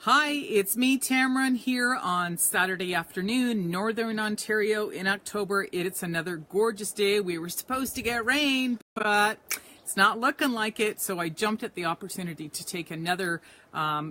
Hi, it's me, Tammeron, here on Saturday afternoon, Northern Ontario in October. It's another gorgeous day. We were supposed to get rain, but it's not looking like it, so I jumped at the opportunity to take another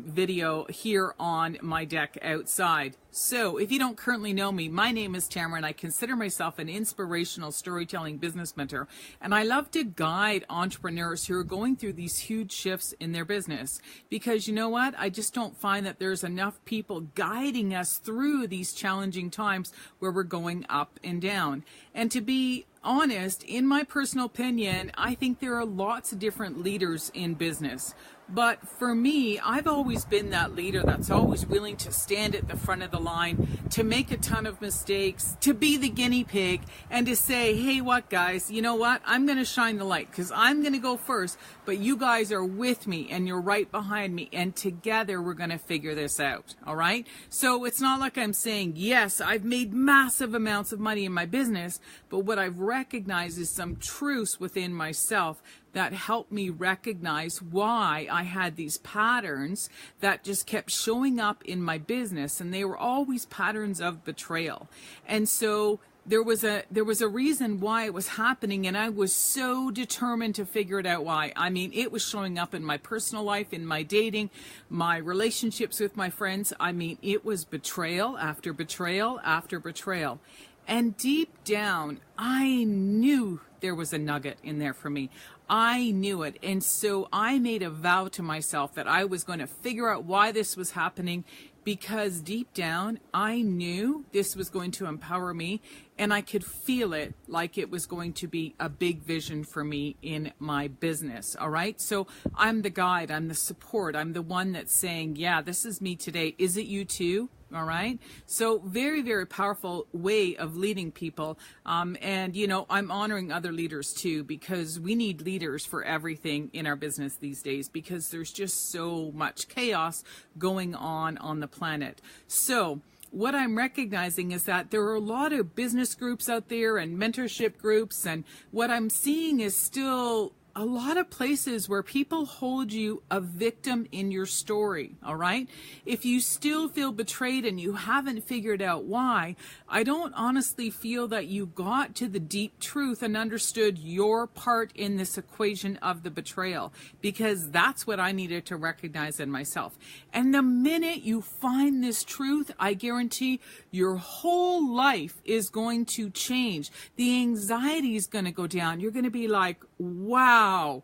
video here on my deck outside. So if you don't currently know me, my name is Tammeron. I consider myself an inspirational storytelling business mentor, and I love to guide entrepreneurs who are going through these huge shifts in their business, because you know what? I just don't find that there's enough people guiding us through these challenging times where we're going up and down. And to be honest, in my personal opinion, I think there are lots of different leaders in business. But for me, I've always been that leader that's always willing to stand at the front of the line, to make a ton of mistakes, to be the guinea pig, and to say, hey, what guys, you know what? I'm going to shine the light because I'm going to go first, but you guys are with me and you're right behind me, and together we're going to figure this out, all right? So it's not like I'm saying, yes, I've made massive amounts of money in my business, but what I've recognized is some truths within myself that helped me recognize why I had these patterns that just kept showing up in my business, and they were always patterns of betrayal. And so there was a reason why it was happening, and I was so determined to figure it out why. I mean, it was showing up in my personal life, in my dating, my relationships with my friends. I mean, it was betrayal after betrayal after betrayal. And deep down, I knew there was a nugget in there for me. I knew it. And so I made a vow to myself that I was going to figure out why this was happening, because deep down, I knew this was going to empower me, and I could feel it like it was going to be a big vision for me in my business. All right. So I'm the guide. I'm the support. I'm the one that's saying, yeah, this is me today. Is it you too? All right. So very, very powerful way of leading people. And, you know, I'm honoring other leaders too, because we need leaders for everything in our business these days, because there's just so much chaos going on the planet. So what I'm recognizing is that there are a lot of business groups out there and mentorship groups. And what I'm seeing is still a lot of places where people hold you a victim in your story, all right? If you still feel betrayed and you haven't figured out why, I don't honestly feel that you got to the deep truth and understood your part in this equation of the betrayal, because that's what I needed to recognize in myself. And the minute you find this truth, I guarantee your whole life is going to change. The anxiety is going to go down. You're going to be like, wow,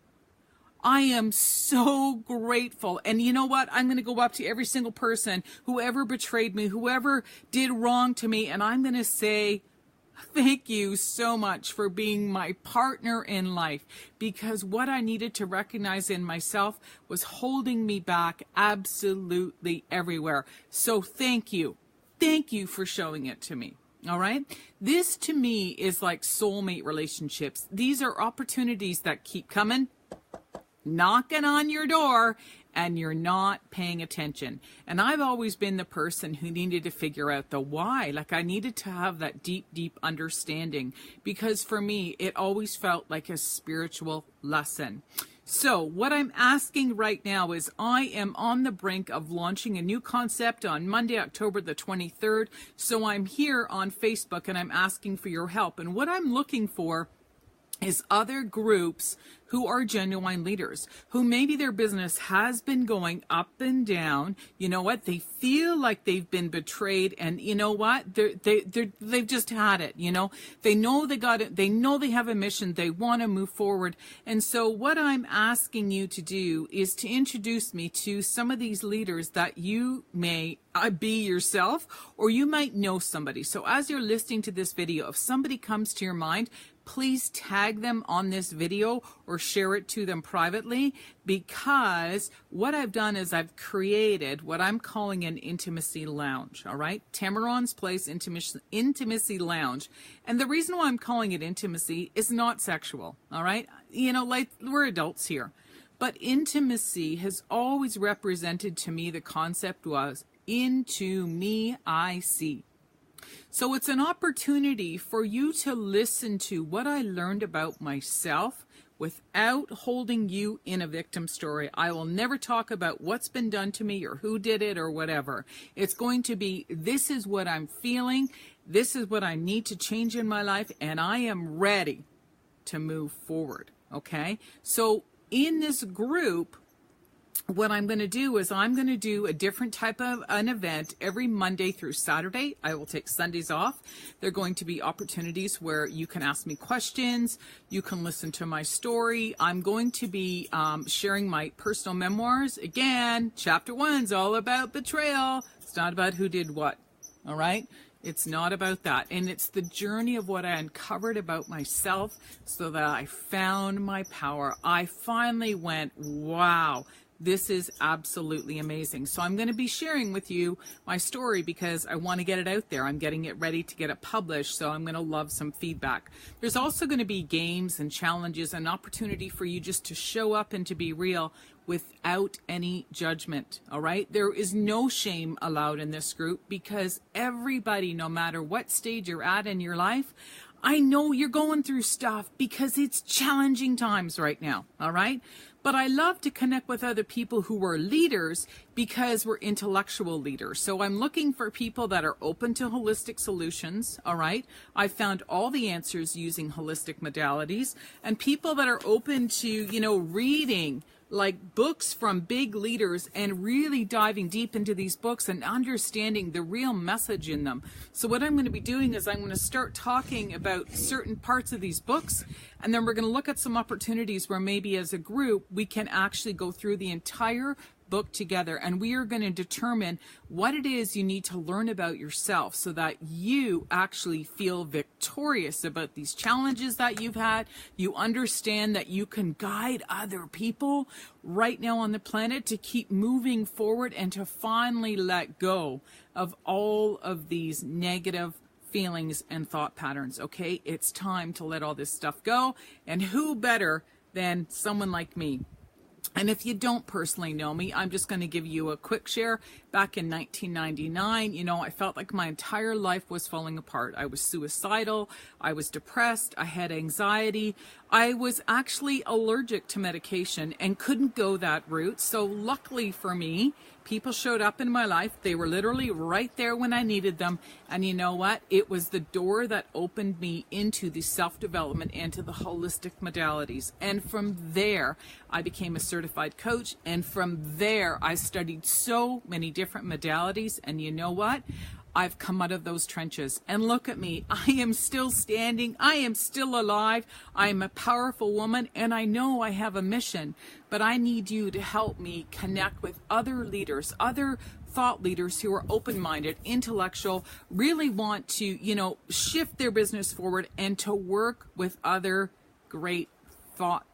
I am so grateful. And you know what? I'm going to go up to every single person, whoever betrayed me, whoever did wrong to me, and I'm going to say, thank you so much for being my partner in life, because what I needed to recognize in myself was holding me back absolutely everywhere. So thank you. Thank you for showing it to me. All right. This to me is like soulmate relationships. These are opportunities that keep coming, knocking on your door, and you're not paying attention. And I've always been the person who needed to figure out the why. Like, I needed to have that deep, deep understanding, because for me, it always felt like a spiritual lesson. So what I'm asking right now is, I am on the brink of launching a new concept on Monday, October the 23rd. So I'm here on Facebook and I'm asking for your help. And what I'm looking for is other groups who are genuine leaders, who maybe their business has been going up and down. You know what? They feel like they've been betrayed, and you know what? They've just had it. You know, they know they got it. They know they have a mission. They want to move forward. And so what I'm asking you to do is to introduce me to some of these leaders that you may be yourself, or you might know somebody. So as you're listening to this video, if somebody comes to your mind, please tag them on this video or share it to them privately, because what I've done is I've created what I'm calling an intimacy lounge. All right. Tammeron's Place Intimacy Lounge. And the reason why I'm calling it intimacy is not sexual. All right. You know, like, we're adults here, but intimacy has always represented to me, the concept was, into me I see. So it's an opportunity for you to listen to what I learned about myself without holding you in a victim story. I will never talk about what's been done to me or who did it or whatever. It's going to be, this is what I'm feeling, this is what I need to change in my life, and I am ready to move forward. Okay? So in this group, what I'm going to do is I'm going to do a different type of an event every Monday through Saturday. I will take Sundays off. There are going to be opportunities where you can ask me questions. You can listen to my story. I'm going to be sharing my personal memoirs. Again, chapter 1's all about betrayal. It's not about who did what. All right? It's not about that. And it's the journey of what I uncovered about myself so that I found my power. I finally went, wow. This is absolutely amazing. So I'm going to be sharing with you my story because I want to get it out there. I'm getting it ready to get it published, so I'm going to love some feedback. There's also going to be games and challenges, an opportunity for you just to show up and to be real without any judgment, all right? There is no shame allowed in this group because everybody, no matter what stage you're at in your life, I know you're going through stuff because it's challenging times right now, all right? But I love to connect with other people who are leaders because we're intellectual leaders. So I'm looking for people that are open to holistic solutions, all right? I found all the answers using holistic modalities, and people that are open to, reading like books from big leaders and really diving deep into these books and understanding the real message in them. So what I'm going to be doing is I'm going to start talking about certain parts of these books, and then we're going to look at some opportunities where maybe as a group we can actually go through the entire book together, and we are going to determine what it is you need to learn about yourself so that you actually feel victorious about these challenges that you've had. You understand that you can guide other people right now on the planet to keep moving forward and to finally let go of all of these negative feelings and thought patterns. Okay, it's time to let all this stuff go, and who better than someone like me? And if you don't personally know me, I'm just going to give you a quick share. Back in 1999, I felt like my entire life was falling apart. I was suicidal. I was depressed. I had anxiety. I was actually allergic to medication and couldn't go that route. So luckily for me, people showed up in my life. They were literally right there when I needed them. And you know what? It was the door that opened me into the self-development and to the holistic modalities. And from there, I became a certified coach. And from there, I studied so many different modalities. And you know what? I've come out of those trenches, and look at me. I am still standing. I am still alive. I am a powerful woman, and I know I have a mission, but I need you to help me connect with other leaders, other thought leaders who are open-minded, intellectual, really want to, shift their business forward and to work with other great thought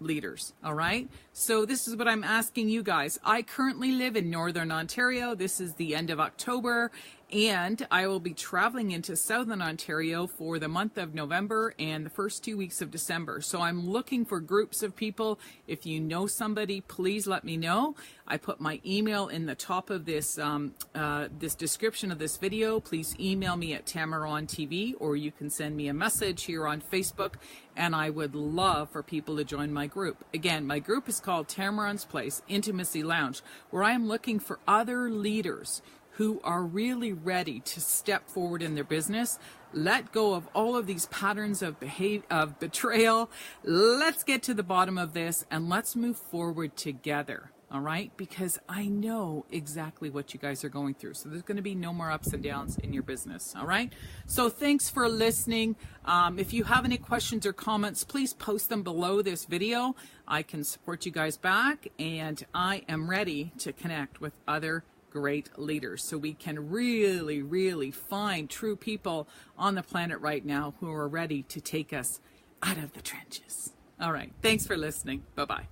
leaders. All right. So this is what I'm asking you guys. I currently live in Northern Ontario. This is the end of October, and I will be traveling into Southern Ontario for the month of November and the first 2 weeks of December. So I'm looking for groups of people. If you know somebody, please let me know. I put my email in the top of this this description of this video. Please email me at tammerontv, or you can send me a message here on Facebook, and I would love for people to join my group. Again, my group is called Tammeron's Place Intimacy Lounge, where I am looking for other leaders who are really ready to step forward in their business, let go of all of these patterns of betrayal. Let's get to the bottom of this and let's move forward together. All right, because I know exactly what you guys are going through. So there's going to be no more ups and downs in your business. All right. So thanks for listening. If you have any questions or comments, please post them below this video. I can support you guys back, and I am ready to connect with other great leaders so we can really, really find true people on the planet right now who are ready to take us out of the trenches. All right. Thanks for listening. Bye-bye.